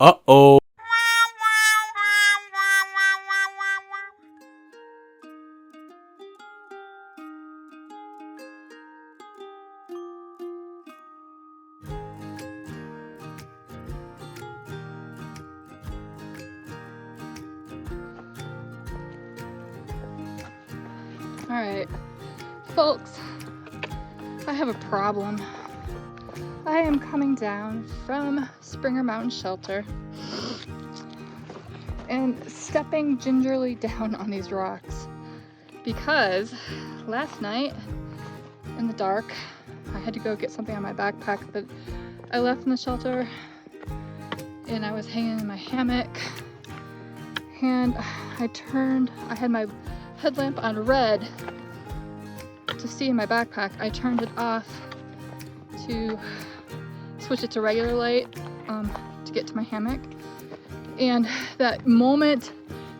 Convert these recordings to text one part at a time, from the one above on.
Uh-oh. Alright, folks, I have a problem. I am coming down from Springer Mountain Shelter and stepping gingerly down on these rocks because last night in the dark I had to go get something on my backpack that I left in the shelter, and I was hanging in my hammock and I had my headlamp on red to see in my backpack. I turned it off to switch it to regular light to get to my hammock, and that moment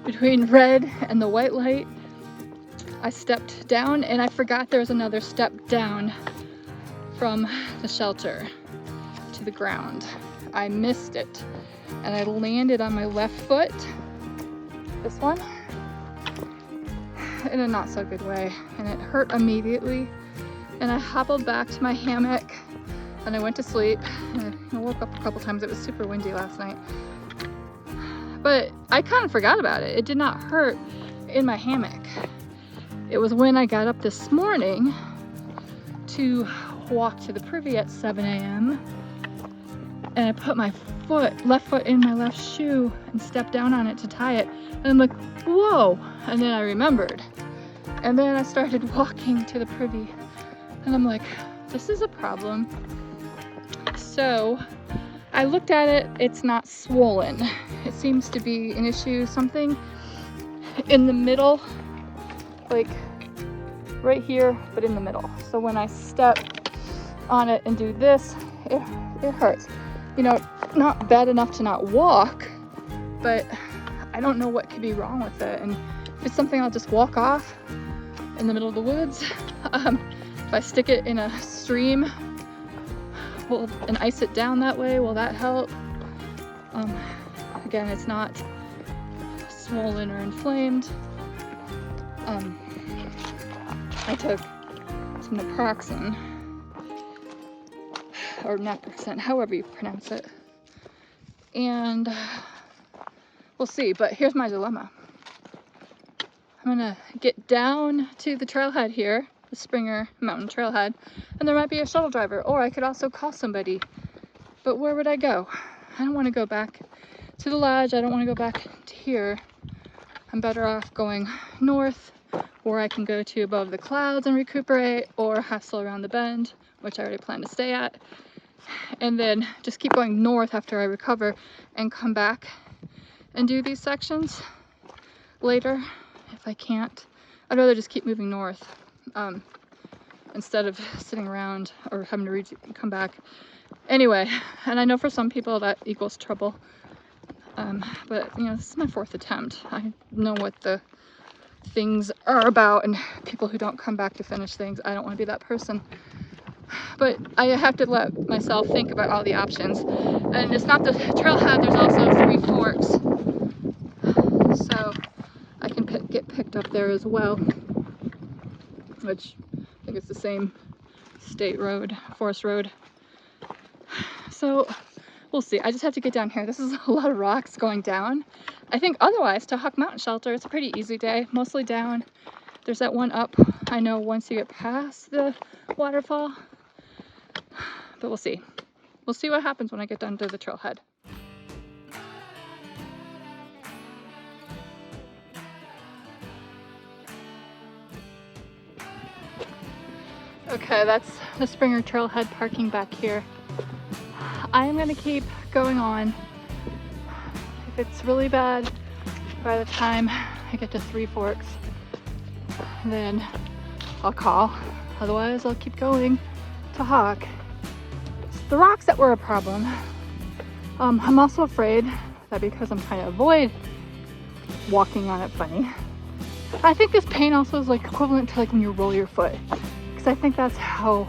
between red and the white light, I stepped down and I forgot there was another step down from the shelter to the ground. I missed it and I landed on my left foot, this one, in a not so good way, and it hurt immediately, and I hobbled back to my hammock and I went to sleep. I woke up a couple times. It was super windy last night, but I kind of forgot about it. It did not hurt in my hammock. It was when I got up this morning to walk to the privy at 7 a.m. and I put my left foot in my left shoe and stepped down on it to tie it, and I'm like, whoa, and then I remembered, and then I started walking to the privy and I'm like, this is a problem. So I looked at it. It's not swollen. It seems to be an issue, something in the middle, like right here, but in the middle. So when I step on it and do this, it hurts. You know, not bad enough to not walk, but I don't know what could be wrong with it. And if it's something I'll just walk off in the middle of the woods. If I stick it in a stream and ice it down that way, will that help? Again, it's not swollen or inflamed. I took some naproxen, or naproxen, however you pronounce it, and we'll see. But here's my dilemma. I'm gonna get down to the trailhead here, the Springer Mountain Trailhead, and there might be a shuttle driver, or I could also call somebody. But where would I go? I don't want to go back to the lodge. I don't want to go back to here. I'm better off going north, or I can go to above the clouds and recuperate, or hustle around the bend, which I already plan to stay at, and then just keep going north after I recover and come back and do these sections later if I can't. I'd rather just keep moving north instead of sitting around or having to come back. Anyway, and I know for some people that equals trouble, but you know, this is my 4th attempt. I know what the things are about, and people who don't come back to finish things, I don't want to be that person. But I have to let myself think about all the options. And it's not the trailhead, there's also 3 forks. So I can get picked up there as well, which I think it's the same state road, forest road. So we'll see. I just have to get down here. This is a lot of rocks going down. I think otherwise to Ahhh Mountain Shelter, it's a pretty easy day, mostly down. There's that one up, I know, once you get past the waterfall, but we'll see. We'll see what happens when I get down to the trailhead. Okay, that's the Springer Trailhead parking back here. I am gonna keep going on. If it's really bad, by the time I get to 3 forks, then I'll call. Otherwise, I'll keep going to Hawk. It's the rocks that were a problem. I'm also afraid that because I'm trying to avoid walking on it funny, I think this pain also is like equivalent to like when you roll your foot. Because I think that's how,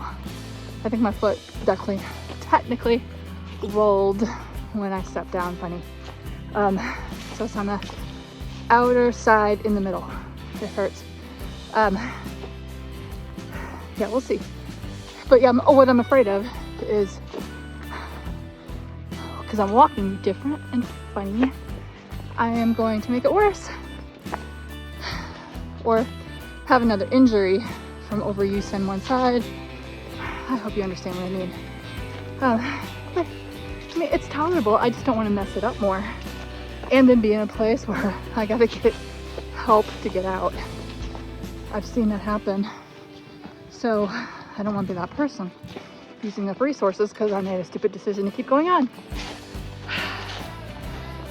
I think my foot technically rolled when I step down funny. So it's on the outer side in the middle. It hurts. Yeah, we'll see. But yeah, what I'm afraid of is, because I'm walking different and funny, I am going to make it worse. Or have another injury from overuse on one side. I hope you understand what I mean. I mean, it's tolerable. I just don't want to mess it up more. And then be in a place where I gotta get help to get out. I've seen that happen. So I don't want to be that person using up resources because I made a stupid decision to keep going on.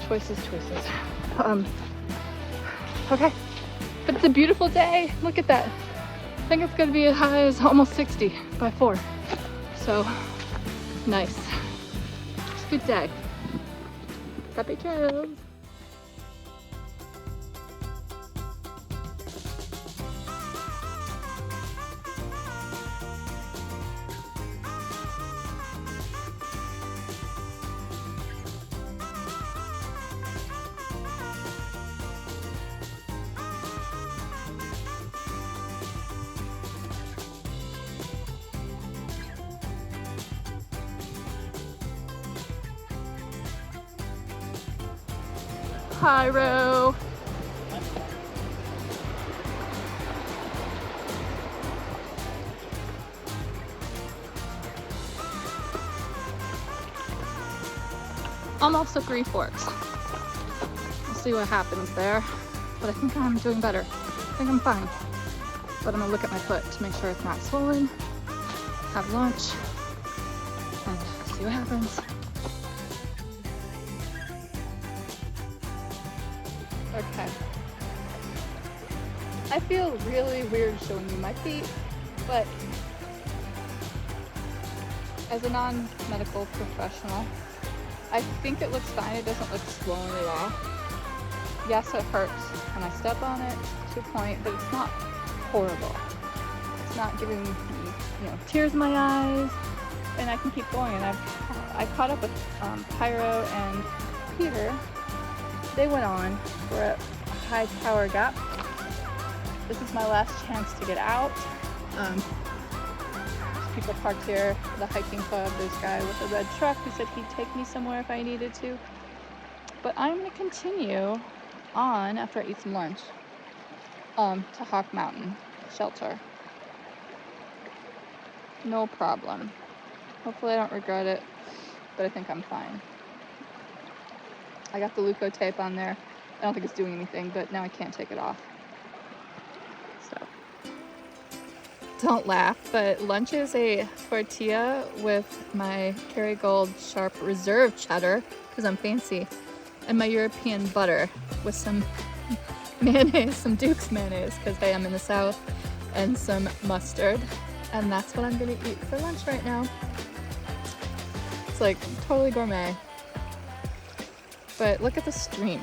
Choices. Okay, but it's a beautiful day. Look at that. I think it's gonna be as high as almost 60 by 4. So nice. It's a good day. Happy trails. Pyro. Almost to 3 Forks. We'll see what happens there. But I think I'm doing better. I think I'm fine. But I'm gonna look at my foot to make sure it's not swollen. Have lunch and see what happens. Okay. I feel really weird showing you my feet, but as a non-medical professional, I think it looks fine. It doesn't look swollen at all. Yes, it hurts when I step on it to a point, but it's not horrible. It's not giving me, tears in my eyes, and I can keep going. And I caught up with Pyro and Peter. They went on. We're at a high tower gap. This is my last chance to get out. There's people parked here, the hiking club. There's a guy with a red truck who said he'd take me somewhere if I needed to. But I'm gonna continue on after I eat some lunch to Hawk Mountain Shelter. No problem. Hopefully I don't regret it, but I think I'm fine. I got the Leuco tape on there. I don't think it's doing anything, but now I can't take it off. So, don't laugh, but lunch is a tortilla with my Kerrygold Sharp Reserve cheddar, because I'm fancy, and my European butter with some mayonnaise, some Duke's mayonnaise, because I am in the South, and some mustard. And that's what I'm gonna eat for lunch right now. It's like totally gourmet. But look at the stream.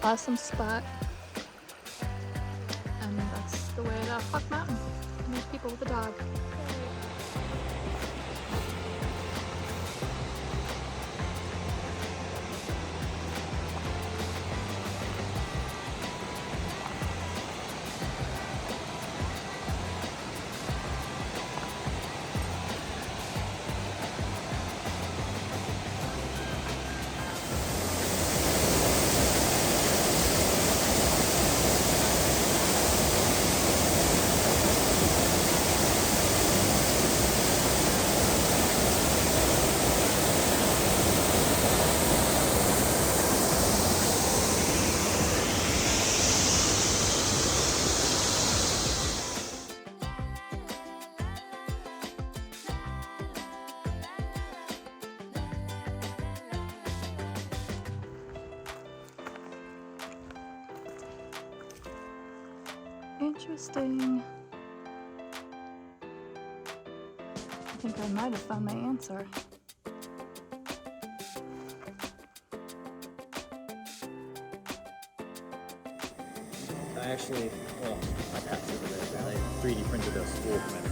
Awesome spot. And that's the way to Hawk Mountain. Meet people with a dog. Interesting. I think I might have found my answer. I actually, well, my dad's over there, but I 3D printed a school from it.